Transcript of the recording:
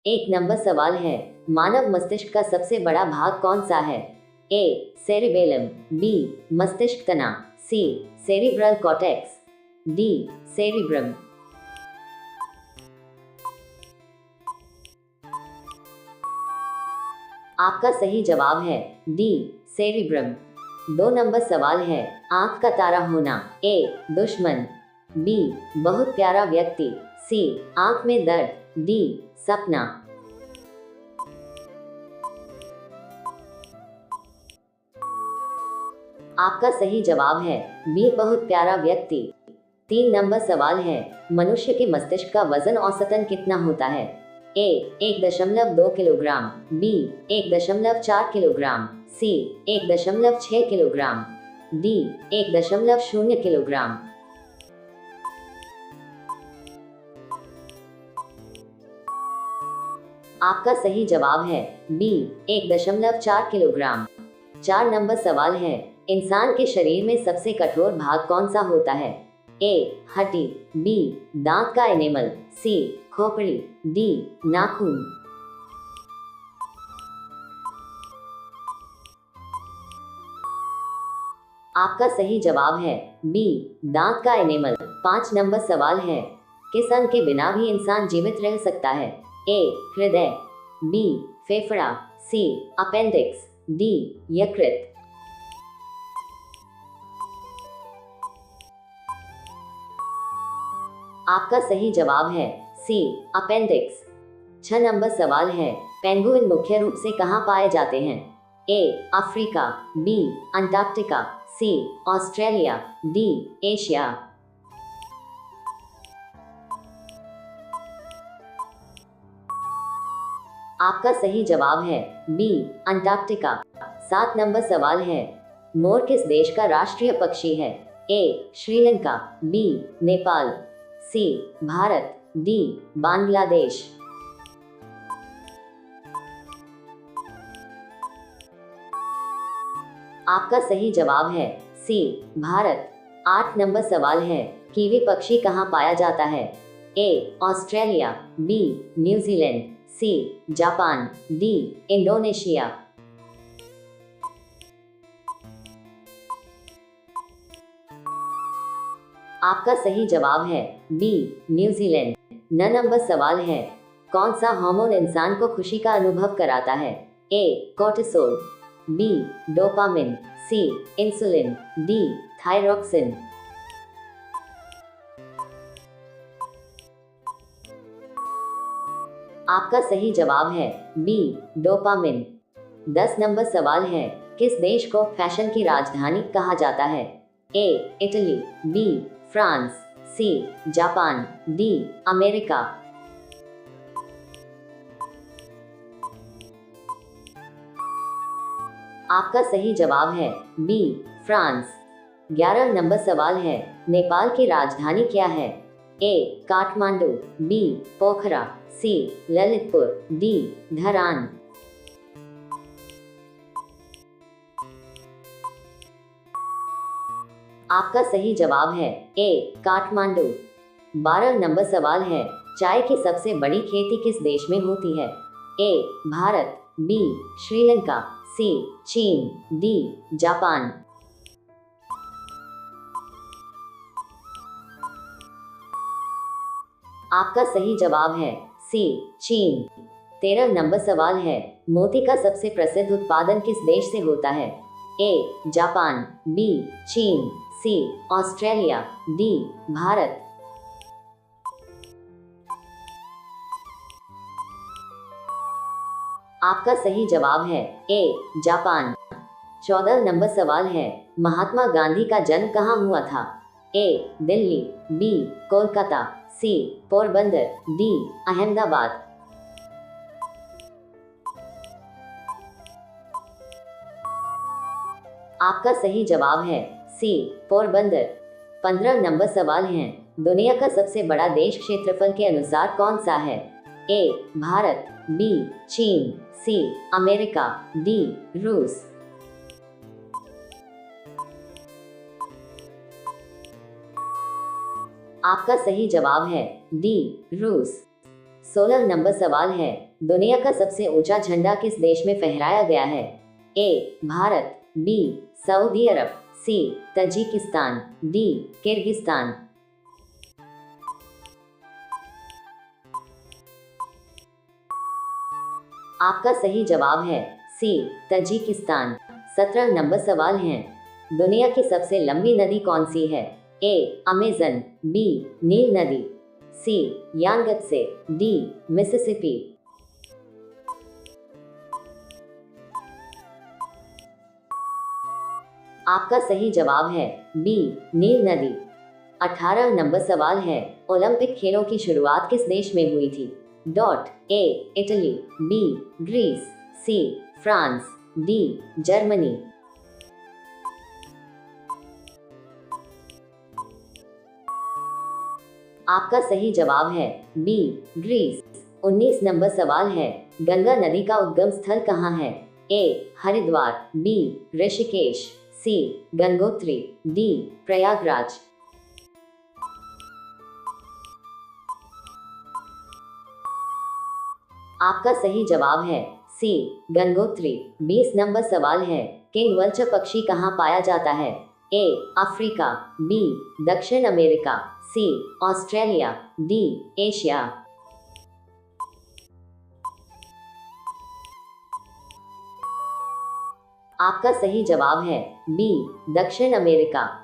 एक नंबर सवाल है, मानव मस्तिष्क का सबसे बड़ा भाग कौन सा है? ए सेरिबेलम, बी मस्तिष्क तना, सी सेरिब्रल कॉर्टेक्स, डी सेरिब्रम। आपका सही जवाब है डी सेरिब्रम। दो नंबर सवाल है, आंख का तारा होना, ए दुश्मन, बी बहुत प्यारा व्यक्ति, सी आंख में दर्द, डी सपना। आपका सही जवाब है बी बहुत प्यारा व्यक्ति। तीन नंबर सवाल है, मनुष्य के मस्तिष्क का वजन औसतन कितना होता है? ए 1.2 किलोग्राम, बी 1.4 किलोग्राम, सी 1.6 किलोग्राम, डी 1.0 किलोग्राम। आपका सही जवाब है बी 1.4 किलोग्राम। चार नंबर सवाल है, इंसान के शरीर में सबसे कठोर भाग कौन सा होता है? ए हड्डी, बी दांत का एनेमल, सी खोपड़ी, डी नाखून। आपका सही जवाब है बी दांत का एनेमल। पांच नंबर सवाल है, किस अंग के बिना भी इंसान जीवित रह सकता है? ए हृदय, बी फेफड़ा, सी अपेंडिक्स, डी यकृत। आपका सही जवाब है सी अपेंडिक्स। छह नंबर सवाल है, पेंगुइन मुख्य रूप से कहाँ पाए जाते हैं? A Africa, B Antarctica, C Australia, D Asia. आपका सही जवाब है बी अंटार्कटिका। सात नंबर सवाल है, मोर किस देश का राष्ट्रीय पक्षी है? ए श्रीलंका, बी नेपाल, सी भारत, डी बांग्लादेश। आपका सही जवाब है सी भारत। आठ नंबर सवाल है, कीवी पक्षी कहाँ पाया जाता है? A Australia, B New Zealand, C Japan, D Indonesia. आपका सही जवाब है बी न्यूजीलैंड। नौ नंबर सवाल है, कौन सा हार्मोन इंसान को खुशी का अनुभव कराता है? ए कोर्टिसोल, बी डोपामिन, सी इंसुलिन, डी थायरॉक्सिन। आपका सही जवाब है बी डोपामिन। 10 नंबर सवाल है, किस देश को फैशन की राजधानी कहा जाता है? A Italy, B France, C Japan, D America. आपका सही जवाब है बी फ्रांस। 11 नंबर सवाल है, नेपाल की राजधानी क्या है? ए काठमांडू, बी पोखरा, सी ललितपुर, डी धरान। आपका सही जवाब है ए काठमांडू। 12 नंबर सवाल है, चाय की सबसे बड़ी खेती किस देश में होती है? ए भारत, बी श्रीलंका, सी चीन, डी जापान। आपका सही जवाब है सी चीन। 13 नंबर सवाल है, मोती का सबसे प्रसिद्ध उत्पादन किस देश से होता है? ए जापान, बी चीन, सी ऑस्ट्रेलिया, डी भारत। आपका सही जवाब है ए जापान। 14 नंबर सवाल है, महात्मा गांधी का जन्म कहाँ हुआ था? ए दिल्ली, बी कोलकाता, सी पोरबंदर, डी अहमदाबाद। आपका सही जवाब है सी पोरबंदर। 15 नंबर सवाल है, दुनिया का सबसे बड़ा देश क्षेत्रफल के अनुसार कौन सा है? ए भारत, बी चीन, सी अमेरिका, डी रूस। आपका सही जवाब है डी रूस। 16 नंबर सवाल है, दुनिया का सबसे ऊंचा झंडा किस देश में फहराया गया है? ए भारत, बी सऊदी अरब, सी तजिकिस्तान, डी किर्गिस्तान। आपका सही जवाब है सी तजिकिस्तान। 17 नंबर सवाल है, दुनिया की सबसे लंबी नदी कौन सी है? ए अमेजन, बी नील नदी, सी यांगत्से, डी मिसिसिपी। आपका सही जवाब है बी नील नदी। 18 नंबर सवाल है, ओलंपिक खेलों की शुरुआत किस देश में हुई थी? Dot A Italy, B Greece, C France, D Germany. आपका सही जवाब है बी ग्रीस। 19 नंबर सवाल है, गंगा नदी का उद्गम स्थल कहाँ है? ए हरिद्वार, बी ऋषिकेश, सी गंगोत्री, डी प्रयागराज। आपका सही जवाब है सी गंगोत्री। 20 नंबर सवाल है, किंग वल्चर पक्षी कहाँ पाया जाता है? ए अफ्रीका, बी दक्षिण अमेरिका, सी ऑस्ट्रेलिया, डी एशिया। आपका सही जवाब है बी दक्षिण अमेरिका।